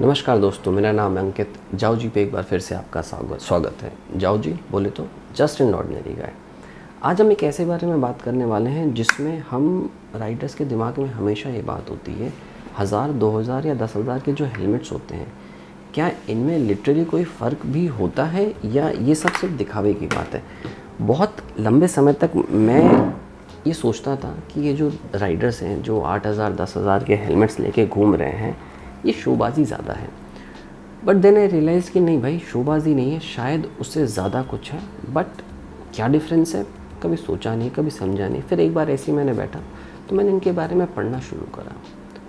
नमस्कार दोस्तों, मेरा नाम है अंकित। जाओ जी पे एक बार फिर से आपका स्वागत है। जाओ जी बोले तो जस्ट एन ऑर्डिनरी गाय। आज हम एक ऐसे बारे में बात करने वाले हैं जिसमें हम राइडर्स के दिमाग में हमेशा ये बात होती है, 1000, 2000 या 10,000 के जो हेलमेट्स होते हैं, क्या इनमें लिटरली कोई फ़र्क भी होता है या ये सब सिर्फ दिखावे की बात है। बहुत लंबे समय तक मैं ये सोचता था कि ये जो राइडर्स हैं जो 8,000, 10,000 के हेलमेट्स लेके घूम रहे हैं, ये शोबाजी ज़्यादा है। बट देन आई रियलाइज़ कि नहीं भाई, शोबाजी नहीं है, शायद उससे ज़्यादा कुछ है। बट क्या डिफरेंस है, कभी सोचा नहीं, कभी समझा नहीं। फिर एक बार ऐसे ही मैंने बैठा तो मैंने इनके बारे में पढ़ना शुरू करा।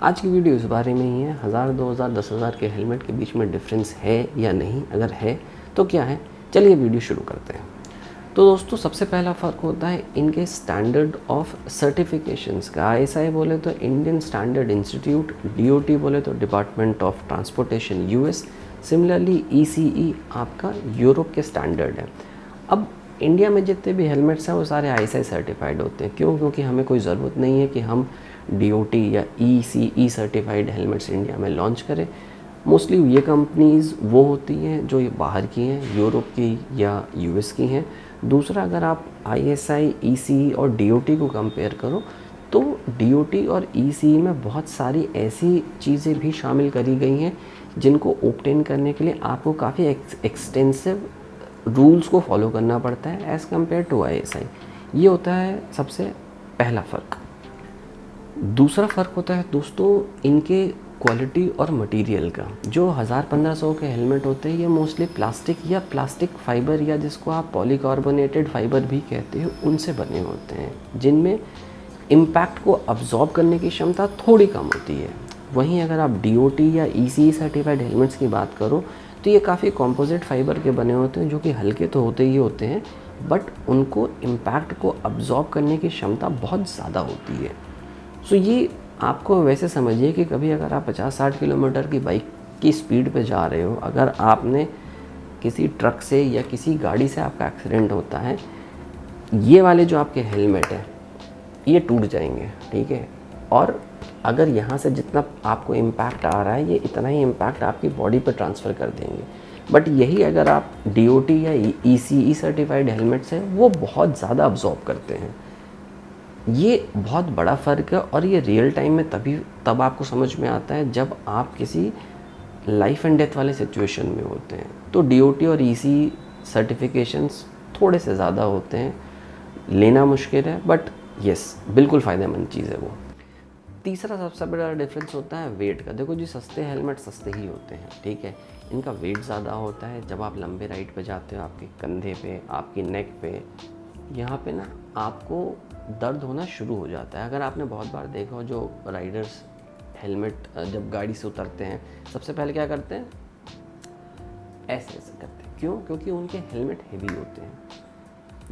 आज की वीडियो इस बारे में ही है, 1000, 2000, 10,000 के हेलमेट के बीच में डिफरेंस है या नहीं, अगर है तो क्या है। चलिए वीडियो शुरू करते हैं। तो दोस्तों, सबसे पहला फ़र्क होता है इनके स्टैंडर्ड ऑफ सर्टिफिकेशंस का। आईएसआई बोले तो इंडियन स्टैंडर्ड इंस्टीट्यूट, डीओटी बोले तो department of transportation US, similarly ECE आपका यूरोप के स्टैंडर्ड है। अब इंडिया में जितने भी हेलमेट्स हैं वो सारे आईएसआई सर्टिफाइड होते हैं। क्यों? क्योंकि हमें कोई ज़रूरत नहीं है कि हम डीओटी या ईसीई सर्टिफाइड हेलमेट्स इंडिया में लॉन्च करें। मोस्टली ये कंपनीज़ वो होती हैं जो ये बाहर की हैं, यूरोप की या यूएस की हैं। दूसरा, अगर आप आईएसआई, ईसीई और डीओटी को कंपेयर करो तो डीओटी और ईसीई में बहुत सारी ऐसी चीज़ें भी शामिल करी गई हैं जिनको ऑब्टेन करने के लिए आपको काफ़ी एक्सटेंसिव रूल्स को फॉलो करना पड़ता है एज़ कम्पेयर टू आईएसआई। ये होता है सबसे पहला फ़र्क। दूसरा फ़र्क होता है दोस्तों इनके क्वालिटी और मटेरियल का। जो 1000-1500 के हेलमेट होते हैं ये मोस्टली प्लास्टिक या प्लास्टिक फ़ाइबर या जिसको आप पॉलीकार्बोनेटेड फ़ाइबर भी कहते हो उनसे बने होते हैं, जिनमें इम्पैक्ट को अब्जॉर्ब करने की क्षमता थोड़ी कम होती है। वहीं अगर आप डीओटी या ईसीई सर्टिफाइड हेलमेट्स की बात करो तो ये काफ़ी कंपोजिट फाइबर के बने होते हैं, जो कि हल्के तो होते ही होते हैं बट उनको इम्पैक्ट को अब्जॉर्ब करने की क्षमता बहुत ज़्यादा होती है। सो ये आपको वैसे समझिए कि कभी अगर आप 50-60 किलोमीटर की बाइक की स्पीड पे जा रहे हो, अगर आपने किसी ट्रक से या किसी गाड़ी से आपका एक्सीडेंट होता है, ये वाले जो आपके हेलमेट हैं ये टूट जाएंगे, ठीक है। और अगर यहाँ से जितना आपको इम्पैक्ट आ रहा है ये इतना ही इम्पैक्ट आपकी बॉडी पर ट्रांसफ़र कर देंगे। बट यही अगर आप डीओटी या ईसीई सर्टिफाइड हेलमेट्स हैं वो बहुत ज़्यादा अब्जॉर्ब करते हैं। ये बहुत बड़ा फ़र्क है और ये रियल टाइम में तब आपको समझ में आता है जब आप किसी लाइफ एंड डेथ वाले सिचुएशन में होते हैं। तो डीओटी और ईसी सर्टिफिकेशंस थोड़े से ज़्यादा होते हैं, लेना मुश्किल है बट यस, बिल्कुल फ़ायदेमंद चीज़ है वो। तीसरा सबसे बड़ा डिफरेंस होता है वेट का। देखो जी, सस्ते हेलमेट सस्ते ही होते हैं, ठीक है। इनका वेट ज़्यादा होता है। जब आप लंबे राइड पे जाते हो, आपके कंधे पे, आपकी नेक पे, यहाँ पे ना आपको दर्द होना शुरू हो जाता है। अगर आपने बहुत बार देखा हो, जो राइडर्स हेलमेट जब गाड़ी से उतरते हैं सबसे पहले क्या करते हैं, ऐसे ऐसे करते हैं। क्यों? क्योंकि उनके हेलमेट हेवी होते हैं।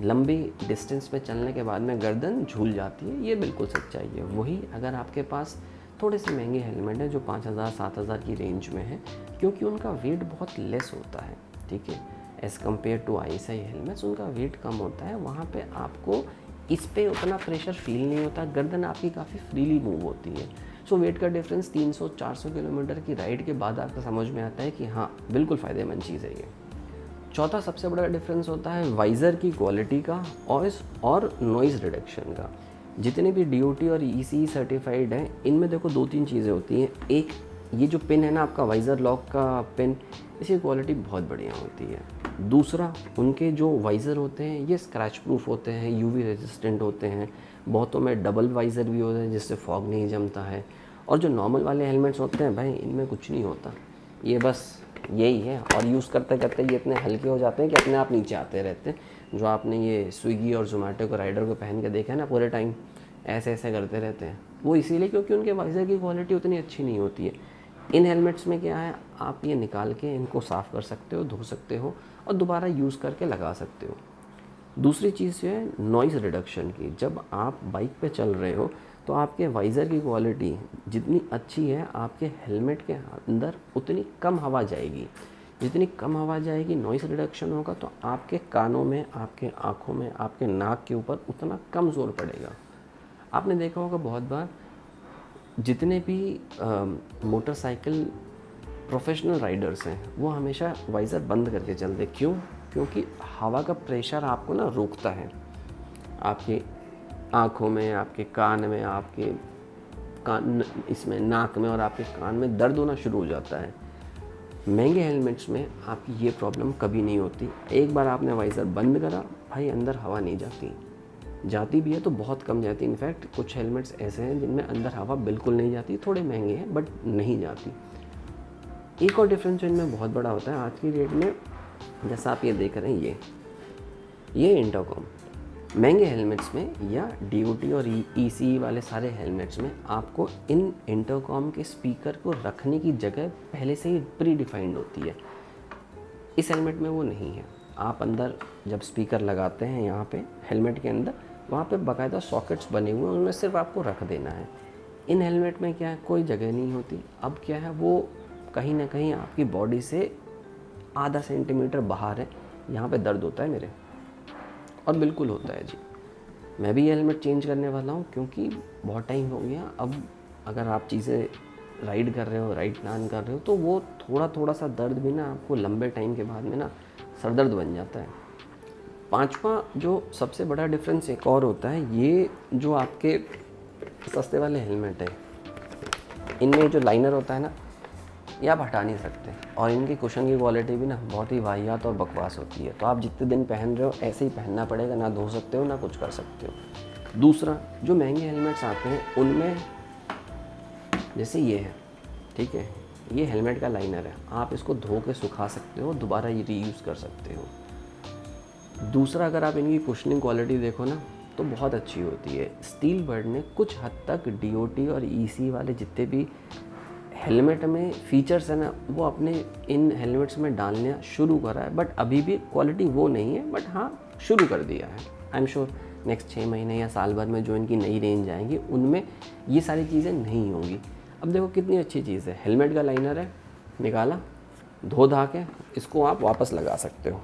लंबी डिस्टेंस पे चलने के बाद में गर्दन झूल जाती है, ये बिल्कुल सच्चाई है। वही अगर आपके पास थोड़े से महंगे हेलमेट हैं जो 5000, 7000 की रेंज में है, क्योंकि उनका वेट बहुत लेस होता है, ठीक है, as compare to ISI helmets, उनका वेट कम होता है। वहाँ पे आपको इस पे उतना प्रेशर फील नहीं होता, गर्दन आपकी काफ़ी फ्रीली मूव होती है। सो वेट का डिफरेंस 300-400 किलोमीटर की राइड के बाद आपको समझ में आता है कि हाँ, बिल्कुल फ़ायदेमंद चीज़ है ये। चौथा सबसे बड़ा डिफरेंस होता है वाइज़र की क्वालिटी का और नॉइज़ रिडक्शन का। जितने भी डीओटी और ईसीई सर्टिफाइड हैं, इनमें देखो 2-3 चीज़ें होती हैं। एक, ये जो पिन है ना आपका वाइज़र लॉक का पिन, इसकी क्वालिटी बहुत बढ़िया होती है। दूसरा, उनके जो वाइज़र होते हैं ये स्क्रैच प्रूफ होते हैं, यूवी रेजिस्टेंट होते हैं। बहुतों में डबल वाइज़र भी होते हैं जिससे फॉग नहीं जमता है। और जो नॉर्मल वाले हेलमेट्स होते हैं भाई, इनमें कुछ नहीं होता, ये बस यही है। और यूज़ करते करते ये इतने हल्के हो जाते हैं कि अपने आप नीचे आते रहते हैं। जो आपने ये स्विगी और जोमेटो के राइडर को पहन के देखा है ना, पूरे टाइम ऐसे ऐसे करते रहते हैं, वो इसीलिए क्योंकि उनके वाइज़र की क्वालिटी उतनी अच्छी नहीं होती है। इन हेलमेट्स में क्या है, आप ये निकाल के इनको साफ़ कर सकते हो, धो सकते हो और दोबारा यूज़ करके लगा सकते हो। दूसरी चीज़ जो है नॉइज़ रिडक्शन की। जब आप बाइक पे चल रहे हो तो आपके वाइज़र की क्वालिटी जितनी अच्छी है, आपके हेलमेट के अंदर उतनी कम हवा जाएगी। जितनी कम हवा जाएगी, नॉइज़ रिडक्शन होगा, तो आपके कानों में, आपके आँखों में, आपके नाक के ऊपर उतना कम ज़ोर पड़ेगा। आपने देखा होगा बहुत बार, जितने भी मोटरसाइकिल प्रोफेशनल राइडर्स हैं वो हमेशा वाइज़र बंद करके चलते। क्यों? क्योंकि हवा का प्रेशर आपको ना रोकता है, आपकी आँखों में, आपके कान में, आपके कान इसमें नाक में और आपके कान में दर्द होना शुरू हो जाता है। महंगे हेलमेट्स में आपकी ये प्रॉब्लम कभी नहीं होती। एक बार आपने वाइज़र बंद करा, भाई अंदर हवा नहीं जाती, जाती भी है तो बहुत कम जाती। इनफैक्ट कुछ हेलमेट्स ऐसे हैं जिनमें अंदर हवा बिल्कुल नहीं जाती, थोड़े महंगे हैं बट नहीं जाती। एक और डिफरेंस इनमें बहुत बड़ा होता है आज की डेट में, जैसा आप ये देख रहे हैं, ये इंटरकॉम महंगे हेलमेट्स में या DOT और ECE वाले सारे हेलमेट्स में आपको इन इंटरकॉम के स्पीकर को रखने की जगह पहले से ही प्री डिफाइंड होती है। इस हेलमेट में वो नहीं है। आप अंदर जब स्पीकर लगाते हैं यहाँ पे हेलमेट के अंदर, वहाँ पे बाकायदा सॉकेट्स बने हुए हैं, उनमें सिर्फ आपको रख देना है। इन हेलमेट में क्या है, कोई जगह नहीं होती। अब क्या है, वो कहीं ना कहीं आपकी बॉडी से आधा सेंटीमीटर बाहर है। यहाँ पे दर्द होता है मेरे, और बिल्कुल होता है जी। मैं भी ये हेलमेट चेंज करने वाला हूँ क्योंकि बहुत टाइम हो गया। अब अगर आप चीज़ें राइड कर रहे हो, राइड प्लान कर रहे हो, तो वो थोड़ा सा दर्द भी ना आपको लंबे टाइम के बाद में ना सरदर्द बन जाता है। पांचवा जो सबसे बड़ा डिफरेंस एक और होता है, ये जो आपके सस्ते वाले हेलमेट है, इनमें जो लाइनर होता है ना, ये आप हटा नहीं सकते, और इनकी कुशन की क्वालिटी भी ना बहुत ही वाहियात और बकवास होती है। तो आप जितने दिन पहन रहे हो ऐसे ही पहनना पड़ेगा, ना धो सकते हो ना कुछ कर सकते हो। दूसरा, जो महंगे हेलमेट्स आते हैं उनमें जैसे ये है, ठीक है, ये हेलमेट का लाइनर है, आप इसको धो के सुखा सकते हो, दोबारा ये रीयूज़ कर सकते हो। दूसरा, अगर आप इनकी कुशनिंग क्वालिटी देखो ना तो बहुत अच्छी होती है। स्टील बर्ड ने कुछ हद तक DOT और ECE वाले जितने भी हेलमेट में फीचर्स है ना, वो अपने इन हेलमेट्स में डालना शुरू करा है, बट अभी भी क्वालिटी वो नहीं है, बट हाँ शुरू कर दिया है। आई एम श्योर नेक्स्ट 6 महीने या साल भर में जो इनकी नई रेंज आएंगी उनमें ये सारी चीज़ें नहीं होंगी। अब देखो कितनी अच्छी चीज़ है, हेलमेट का लाइनर है, निकाला, धो धा के इसको आप वापस लगा सकते हो।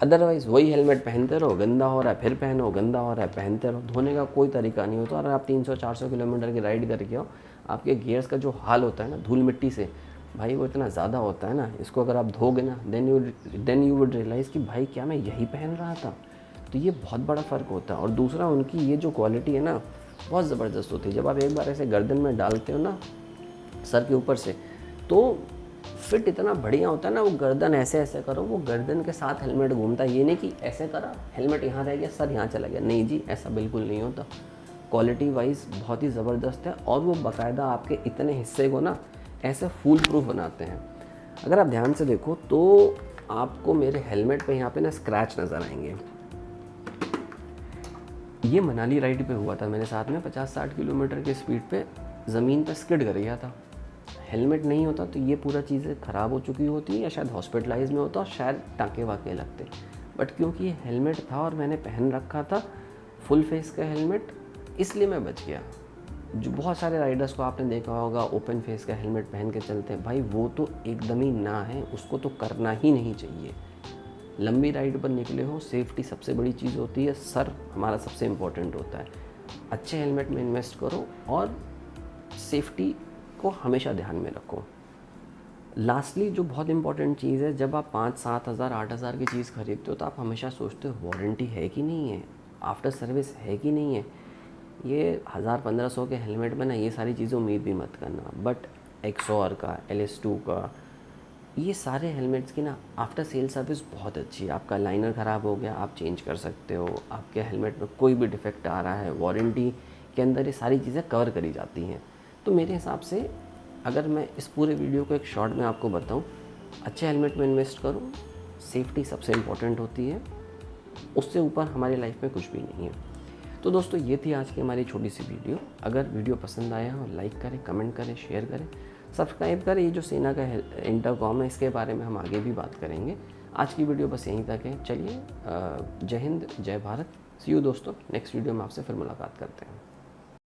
अदरवाइज़ वही हेलमेट पहनते रहो, गंदा हो रहा है फिर पहनो, गंदा हो रहा है पहनते रहो, धोने का कोई तरीका नहीं होता। और आप 300-400 किलोमीटर की राइड करके हो, आपके गियर्स का जो हाल होता है ना धूल मिट्टी से, भाई वो इतना ज़्यादा होता है ना, इसको अगर आप धोगे ना देन यू वुड रियलाइज़ कि भाई क्या मैं यही पहन रहा था। तो ये बहुत बड़ा फ़र्क होता है। और दूसरा, उनकी ये जो क्वालिटी है ना बहुत ज़बरदस्त होती है। जब आप एक बार ऐसे गर्दन में डालते हो ना सर के ऊपर से, तो फिट इतना बढ़िया होता है ना, वो गर्दन ऐसे ऐसे करो, वो गर्दन के साथ हेलमेट घूमता है। ये नहीं कि ऐसे करा हेलमेट यहाँ रह गया, सर यहाँ चला गया, नहीं जी, ऐसा बिल्कुल नहीं होता। क्वालिटी वाइज बहुत ही ज़बरदस्त है, और वो बाकायदा आपके इतने हिस्से को ना ऐसे फूल प्रूफ बनाते हैं। अगर आप ध्यान से देखो तो आपको मेरे हेलमेट पे यहाँ पे ना स्क्रैच नज़र आएंगे। ये मनाली राइड पे हुआ था मेरे साथ में, 50-60 किलोमीटर की स्पीड पे ज़मीन पे स्किड कर गया था। हेलमेट नहीं होता तो ये पूरा चीज़ें ख़राब हो चुकी होती या शायद हॉस्पिटलाइज में होता और शायद टाँके वाके लगते, बट क्योंकि ये हेलमेट था और मैंने पहन रखा था फुल फेस का हेलमेट, इसलिए मैं बच गया। जो बहुत सारे राइडर्स को आपने देखा होगा ओपन फेस का हेलमेट पहन के चलते हैं, भाई वो तो एकदम ही ना है, उसको तो करना ही नहीं चाहिए। लंबी राइड पर निकले हो, सेफ्टी सबसे बड़ी चीज़ होती है, सर हमारा सबसे इम्पोर्टेंट होता है। अच्छे हेलमेट में इन्वेस्ट करो और सेफ्टी को हमेशा ध्यान में रखो। लास्टली जो बहुत इंपॉर्टेंट चीज़ है, जब आप 5-7 हज़ार 8 हज़ार की चीज़ खरीदते हो तो आप हमेशा सोचते हो वारंटी है कि नहीं है, आफ्टर सर्विस है कि नहीं है। ये 1000-1500 के हेलमेट में ना ये सारी चीज़ें उम्मीद भी मत करना, बट एक्सॉर का, LS2 का, ये सारे हेलमेट्स की ना आफ्टर सेल सर्विस बहुत अच्छी है। आपका लाइनर ख़राब हो गया आप चेंज कर सकते हो, आपके हेलमेट में कोई भी डिफेक्ट आ रहा है, वारंटी के अंदर ये सारी चीज़ें कवर करी जाती हैं। तो मेरे हिसाब से अगर मैं इस पूरे वीडियो को एक शॉर्ट में आपको बताऊं, अच्छे हेलमेट में इन्वेस्ट करो, सेफ्टी सबसे इम्पोर्टेंट होती है, उससे ऊपर हमारी लाइफ में कुछ भी नहीं है। तो दोस्तों ये थी आज की हमारी छोटी सी वीडियो। अगर वीडियो पसंद आया हो लाइक करें, कमेंट करें, शेयर करें, सब्सक्राइब करें। ये जो सेना का इंटरकॉम है इसके बारे में हम आगे भी बात करेंगे। आज की वीडियो बस यहीं तक है। चलिए, जय हिंद, जय भारत, सी यू दोस्तों। नेक्स्ट वीडियो में आपसे फिर मुलाकात करते हैं।